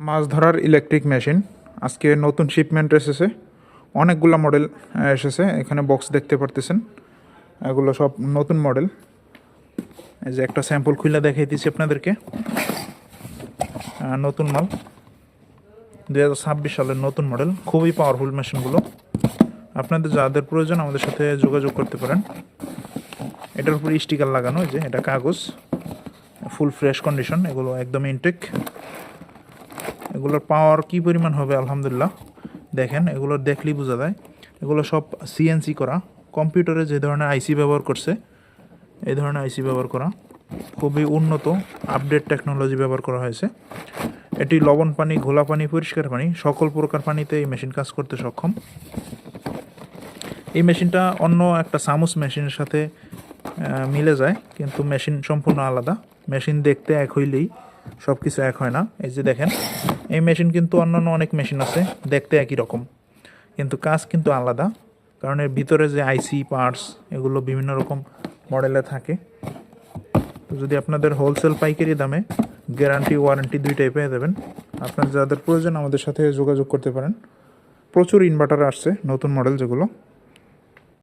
মাছ ধরার electric machine আজকে নতুন শিপমেন্ট এসেছে। অনেকগুলো মডেল এসেছে। এখানে বক্স দেখতে পারতেছেন, এগুলো সব নতুন মডেল। এই যে একটা স্যাম্পল খুলে দেখাই দিচ্ছি আপনাদেরকে। নতুন মাল 2026 সালের নতুন মডেল, খুবই পাওয়ারফুল মেশিনগুলো। আপনাদের যাদের প্রয়োজন আমাদের সাথে যোগাযোগ করতে পারেন। এটার উপরে স্টিকার লাগানো, যে এটা কাগজ, ফুল ফ্রেশ কন্ডিশন, এগুলো একদম ইনটেক। এগুলোর পাওয়ার কী পরিমাণ হবে আলহামদুলিল্লাহ দেখেন, এগুলো দেখলেই বোঝা যায়। এগুলো সব সিএনসি করা, কম্পিউটারে যে ধরনের আইসি ব্যবহার করছে এই ধরনের আইসি ব্যবহার করা, খুবই উন্নত আপডেট টেকনোলজি ব্যবহার করা হয়েছে। এটি লবণ পানি, ঘোলা পানি, পরিষ্কার পানি, সকল প্রকার পানিতে এই মেশিন কাজ করতে সক্ষম। এই মেশিনটা অন্য একটা সামুস মেশিনের সাথে মিলে যায়, কিন্তু মেশিন সম্পূর্ণ আলাদা। মেশিন দেখতে এক হইলেই সব কিছু এক হয় না। এই যে দেখেন, এই মেশিন কিন্তু অন্যান্য অনেক মেশিন আছে দেখতে একই রকম, কিন্তু কাজ কিন্তু আলাদা, কারণ এর ভিতরে যে আইসি পার্টস এগুলো বিভিন্ন রকম মডেলে থাকে। তো যদি আপনাদের হোলসেল পাইকারি দামে গ্যারান্টি ওয়ারেন্টি দুইটাই পেয়ে যাবেন। আপনার যাদের প্রয়োজন আমাদের সাথে যোগাযোগ করতে পারেন। প্রচুর ইনভার্টার আসছে নতুন মডেল যেগুলো।